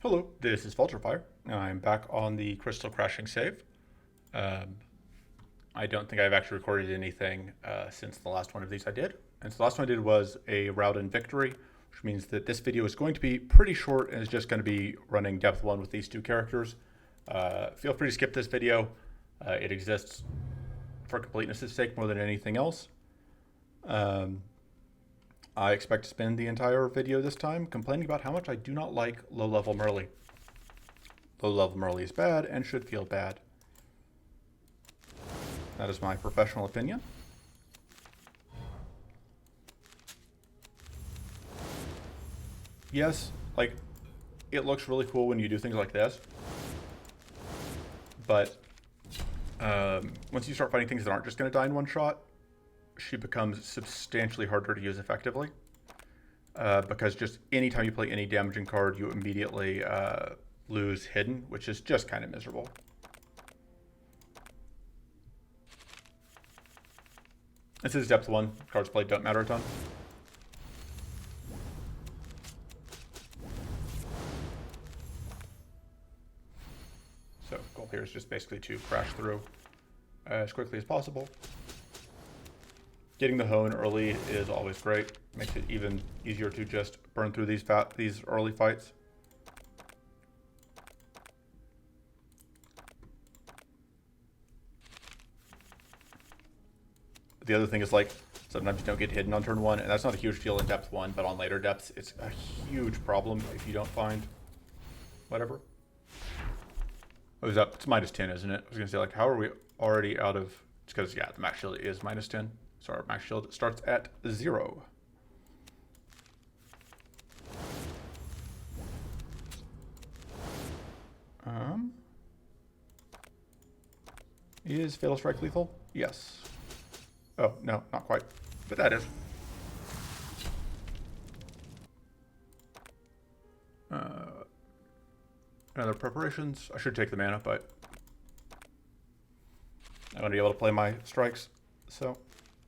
Hello, this is Vulturefire, and I'm back on the Crystal Crashing save. I don't think I've actually recorded anything since the last one of these I did. And so the last one I did was a route in victory, which means that this video is going to be pretty short and is just going to be running depth 1 with these two characters. Feel free to skip this video. It exists for completeness' sake more than anything else. I expect to spend the entire video this time complaining about how much I do not like low-level Mirley. Low-level Mirley is bad and should feel bad. That is my professional opinion. Yes, like, it looks really cool when you do things like this. But once you start fighting things that aren't just going to die in one shot, she becomes substantially harder to use effectively. Because just anytime you play any damaging card, you immediately lose hidden, which is just kind of miserable. This is depth 1. Cards played don't matter a ton. So goal here is just basically to crash through as quickly as possible. Getting the hone early is always great. Makes it even easier to just burn through these early fights. The other thing is, like, sometimes you don't get hidden on turn 1, and that's not a huge deal in depth 1, but on later depths, it's a huge problem if you don't find whatever. What is that? It's minus 10, isn't it? I was going to say, like, how are we already out of... It's because, yeah, the max shield is minus 10. So our max shield starts at 0. Is Fatal Strike lethal? Yes. Oh, no, not quite. But that is. Other preparations. I should take the mana, but I want to be able to play my strikes. So,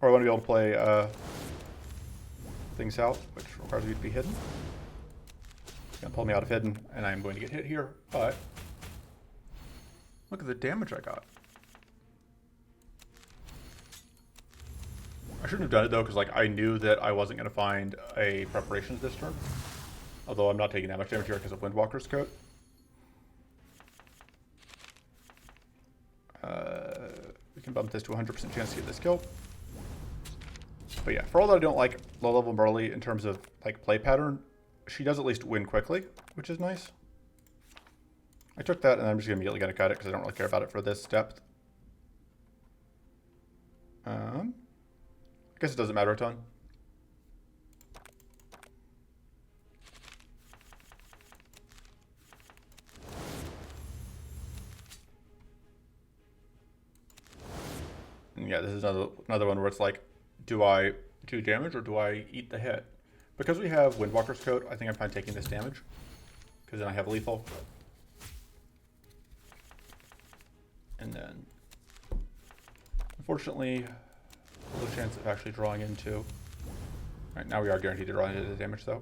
or I want to be able to play things out, which requires you to be hidden. It's going to pull me out of hidden, and I'm going to get hit here, but look at the damage I got. I shouldn't have done it, though, because, like, I knew that I wasn't going to find a preparations this turn. Although I'm not taking that much damage here because of Windwalker's Coat. We can bump this to 100% chance to get this kill. But yeah, for all that I don't like low-level Mirley in terms of, like, play pattern, she does at least win quickly, which is nice. I took that, and I'm just immediately going to cut it because I don't really care about it for this depth. I guess it doesn't matter a ton. And yeah, this is another one where it's like, do I do damage or do I eat the hit? Because we have Windwalker's Coat, I think I'm fine taking this damage. Because then I have lethal. And then, unfortunately, a little chance of actually drawing into. Alright, now we are guaranteed to draw into the damage though.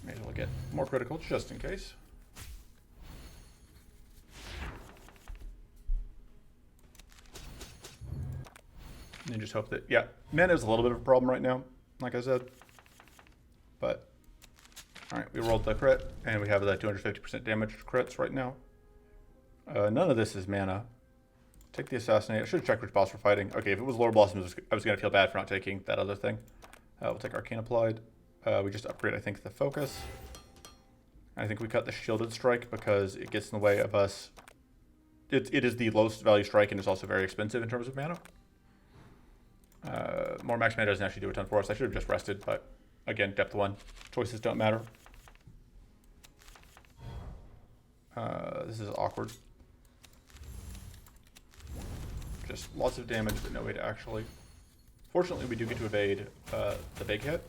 May as well get more critical just in case. And you just hope that, yeah, mana is a little bit of a problem right now, like I said. But, alright, we rolled the crit, and we have the 250% damage crits right now. None of this is mana. Take the Assassinate. I should have checked which boss we're fighting. Okay, if it was Lord Blossoms, I was going to feel bad for not taking that other thing. We'll take Arcane Applied. We just upgrade, I think, the Focus. I think we cut the Shielded Strike because it gets in the way of us. It is the lowest value strike, and it's also very expensive in terms of mana. More max mana doesn't actually do a ton for us. I should have just rested, but again, depth 1. Choices don't matter. This is awkward. Just lots of damage, but no way to actually... Fortunately, we do get to evade the big hit.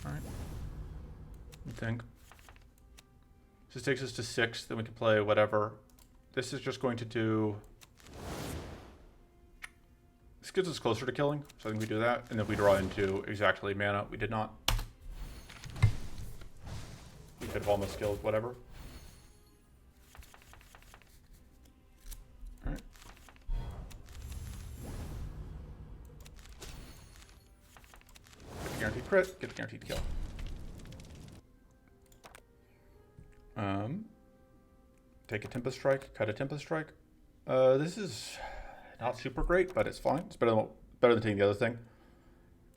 Alright. I think. This takes us to 6, then we can play whatever. This is just going to do... This gets us closer to killing, so I think we do that, and then we draw into exactly mana. We did not. We could have almost killed whatever. Alright. Get the guaranteed crit, get the guaranteed kill. Take a Tempest Strike, cut a Tempest Strike. This is not super great, but it's fine. It's better than taking the other thing.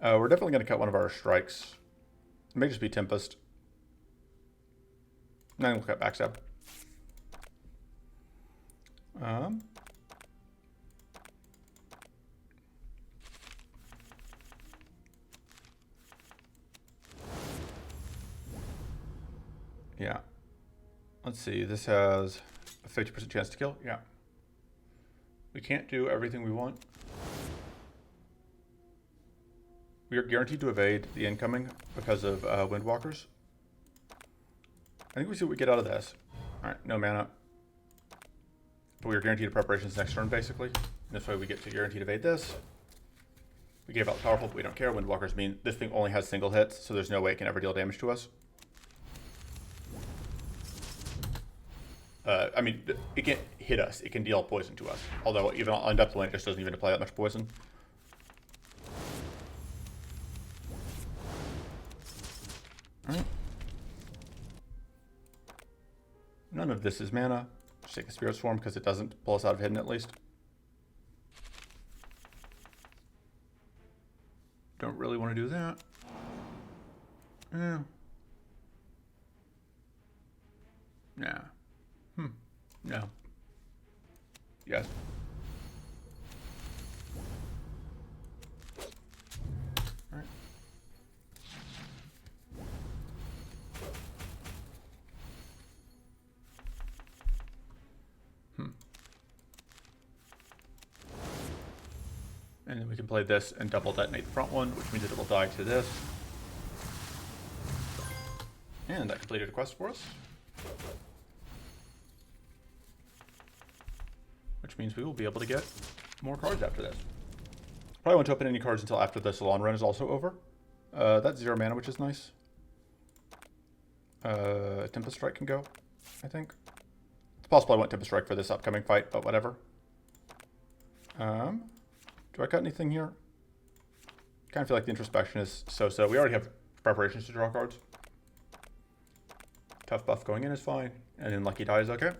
We're definitely going to cut one of our strikes. It may just be Tempest. And then we'll cut Backstab. Yeah. Let's see, this has a 50% chance to kill. Yeah. We can't do everything we want. We are guaranteed to evade the incoming because of Windwalkers. I think we see what we get out of this. Alright, no mana. But we are guaranteed preparations next turn, basically. And this way we get to guaranteed evade this. We gave out powerful, but we don't care. Windwalkers mean this thing only has single hits, so there's no way it can ever deal damage to us. I mean, it can't hit us. It can deal poison to us. Although, even on Depth Lane, it just doesn't even apply that much poison. Alright. None of this is mana. Just take a Spirit Swarm because it doesn't pull us out of hidden at least. Don't really want to do that. Yeah. Nah. No. Yes. All right. And then we can play this and double detonate the front one, which means it will die to this. And that completed a quest for us. Which means we will be able to get more cards after this. Probably won't open any cards until after the Silan Run is also over. That's 0 mana, which is nice. Tempest Strike can go, I think. It's possible I want Tempest Strike for this upcoming fight, but whatever. Do I cut anything here? Kind of feel like the introspection is so-so. We already have preparations to draw cards. Tough buff going in is fine, and then Lucky Die is okay.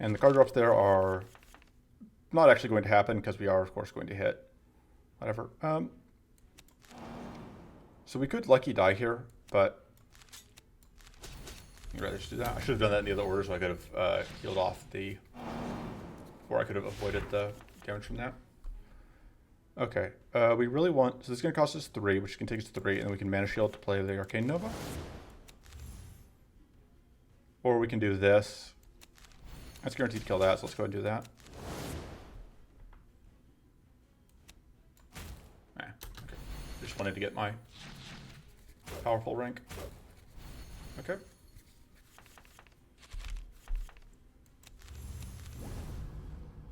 And the card drops there are not actually going to happen because we are, of course, going to hit whatever. So we could Lucky Die here, but I'd rather just do that. I should have done that in the other order so I could have healed off the... Or I could have avoided the damage from that. Okay, we really want... So this is going to cost us 3, which can take us to 3, and then we can Mana Shield to play the Arcane Nova. Or we can do this. That's guaranteed to kill that, so let's go ahead and do that. Okay. Just wanted to get my powerful rank. Okay.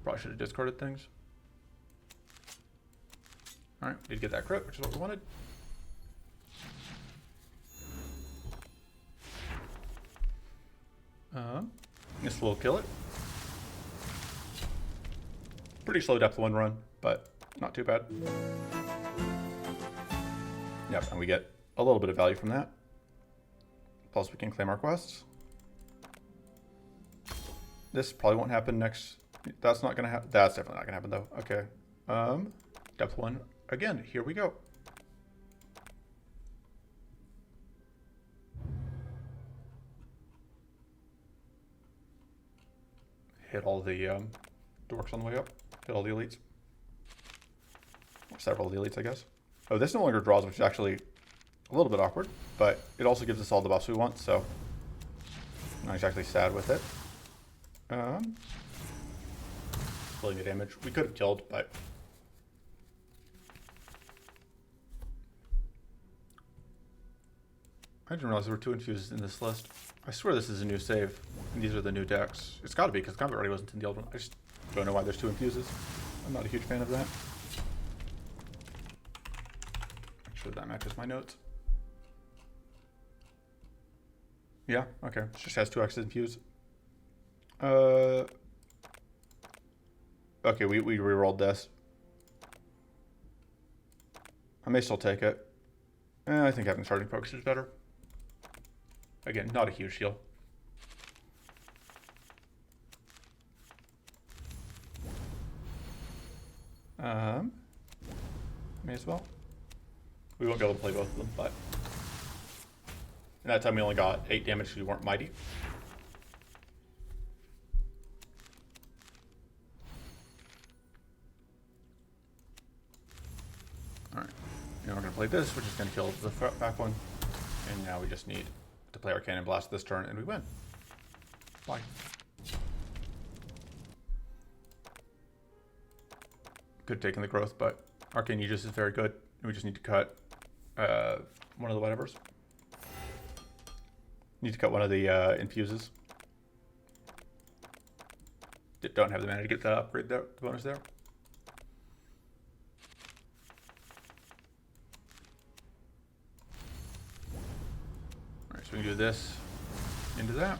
Probably should have discarded things. Alright, did get that crit, which is what we wanted. This will kill it. Pretty slow depth 1 run, but not too bad. Yep, and we get a little bit of value from that. Plus we can claim our quests. This probably won't happen next. That's not gonna happen. That's definitely not gonna happen though. Okay. Depth 1. Again, here we go. Hit all the dorks on the way up. Hit all the elites. Or several of the elites, I guess. Oh, this no longer draws, which is actually a little bit awkward, but it also gives us all the buffs we want, so I'm not exactly sad with it. Pulling the damage. We could have killed, but I didn't realize there were 2 infuses in this list. I swear this is a new save, and these are the new decks. It's gotta be, because combat ready wasn't in the old one. I just don't know why there's 2 infuses. I'm not a huge fan of that. Make sure that matches my notes. Yeah, okay. It just has 2 X's infused. Okay, we re-rolled this. I may still take it. I think having starting focus is better. Again, not a huge deal. May as well. We won't be able to play both of them, but... And that time we only got 8 damage because we weren't mighty. Alright, now we're going to play this, which is going to kill the back one. And now we just need to play our Cannon Blast this turn, and we win. Bye. Could have taken the growth, but Arcane Aegis is very good. We just need to cut one of the whatevers. Need to cut one of the infuses. Don't have the mana to get the upgrade there, the bonus there. Alright, so we can do this into that.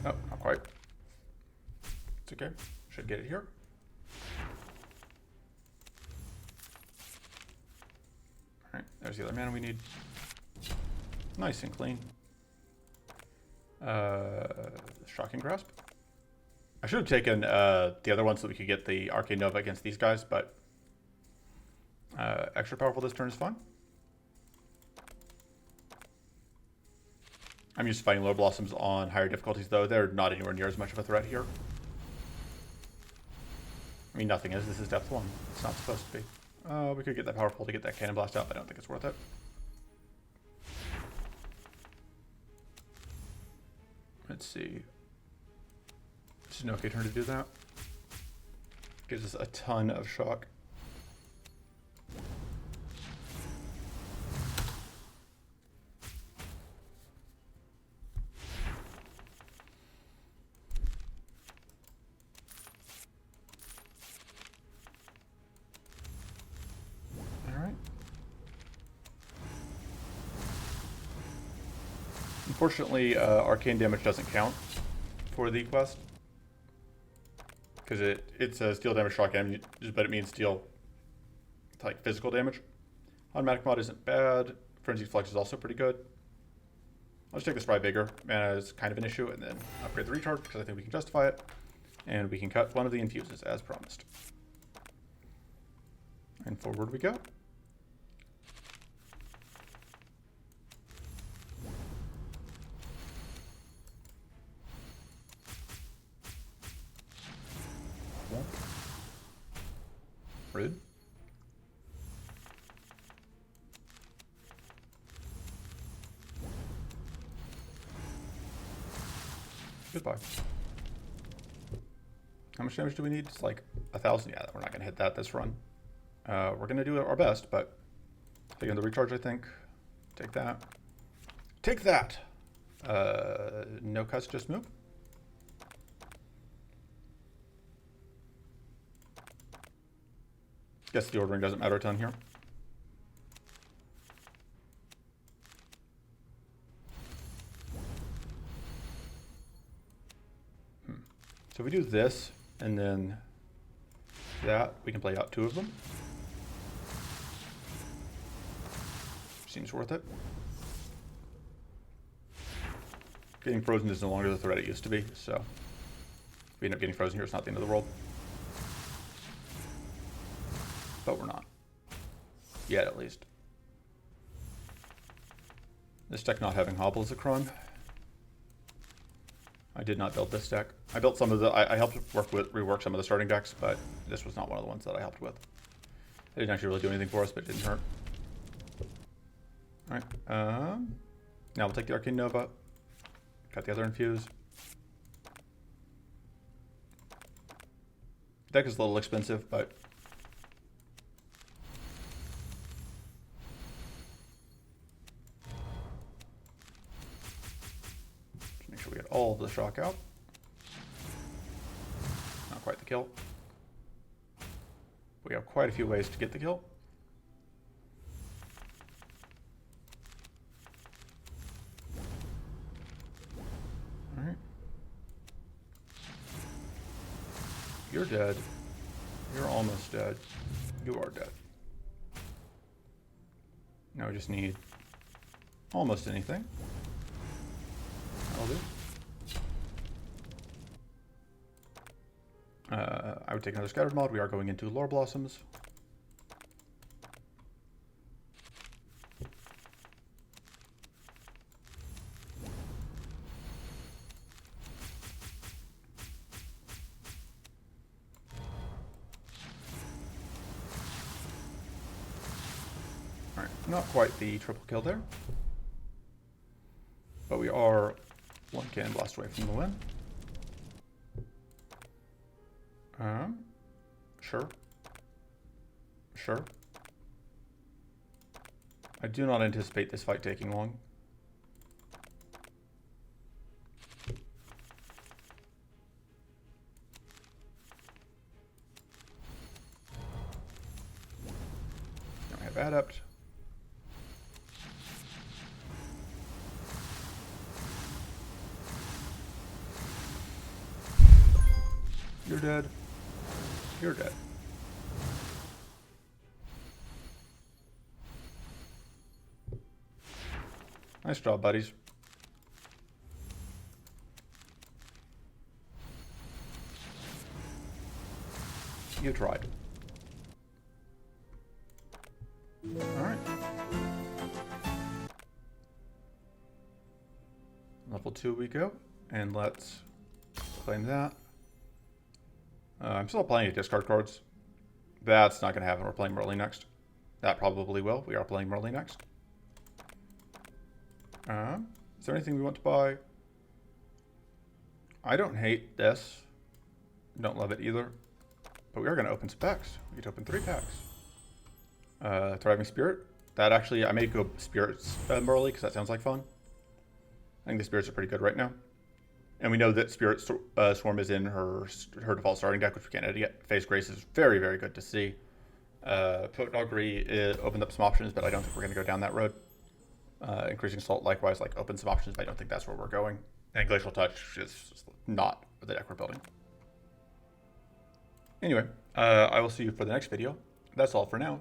Oh, not quite. It's okay. Should get it here. Alright, there's the other mana we need. Nice and clean. Shocking Grasp. I should have taken the other one so that we could get the Arcane Nova against these guys, but extra powerful this turn is fine. I'm used to fighting Lord Blossoms on higher difficulties, though. They're not anywhere near as much of a threat here. I mean, nothing is. This is depth 1. It's not supposed to be. We could get that powerful to get that Cannon Blast out, but I don't think it's worth it. Let's see. It's an okay turn to do that. Gives us a ton of shock. Unfortunately, arcane damage doesn't count for the quest because it says deal damage shock damage, but it means deal like physical damage. Automatic mod isn't bad. Frenzied Flex is also pretty good. I'll just take the Spry Vigor. Mana is kind of an issue, and then upgrade the recharge because I think we can justify it, and we can cut one of the infuses as promised. And forward we go. Rude. Goodbye. How much damage do we need? It's like 1,000. Yeah, we're not going to hit that this run. We're going to do our best, but taking the recharge, I think. Take that. Take that! No cuts, just move. Guess the ordering doesn't matter a ton here. So if we do this and then that, we can play out 2 of them. Seems worth it. Getting frozen is no longer the threat it used to be, so if we end up getting frozen here, it's not the end of the world. But we're not. Yet, at least. This deck not having Hobble is a crime. I did not build this deck. I built some of the... I helped rework some of the starting decks, but this was not one of the ones that I helped with. It didn't actually really do anything for us, but it didn't hurt. Alright. Now we'll take the Arcane Nova. Got the other infuse. Deck is a little expensive, but just make sure we get all of the shock out. Not quite the kill. We have quite a few ways to get the kill. All right. You're dead. You're almost dead. You are dead. Now we just need almost anything. That'll do. I would take another scattered mod. We are going into Lore Blossoms. Alright, not quite the triple kill there. But we are one cannon blast away from the win. Sure. Sure. I do not anticipate this fight taking long. Now I have Adept. You're dead. You're dead. Nice job, buddies. You tried. All right. Level 2 we go, and let's claim that. I'm still playing at discard cards. That's not going to happen. We're playing Mirley next. That probably will. We are playing Mirley next. Is there anything we want to buy? I don't hate this. Don't love it either. But we are going to open some packs. We get to open 3 packs. Thriving Spirit. That actually, I may go Spirits Mirley because that sounds like fun. I think the Spirits are pretty good right now. And we know that Spirit Swarm is in her default starting deck, which we can't edit yet. Phase Grace is very, very good to see. Potent Augury opened up some options, but I don't think we're going to go down that road. Increasing Assault likewise like opens some options, but I don't think that's where we're going. And Glacial Touch is not the deck we're building. Anyway, I will see you for the next video. That's all for now.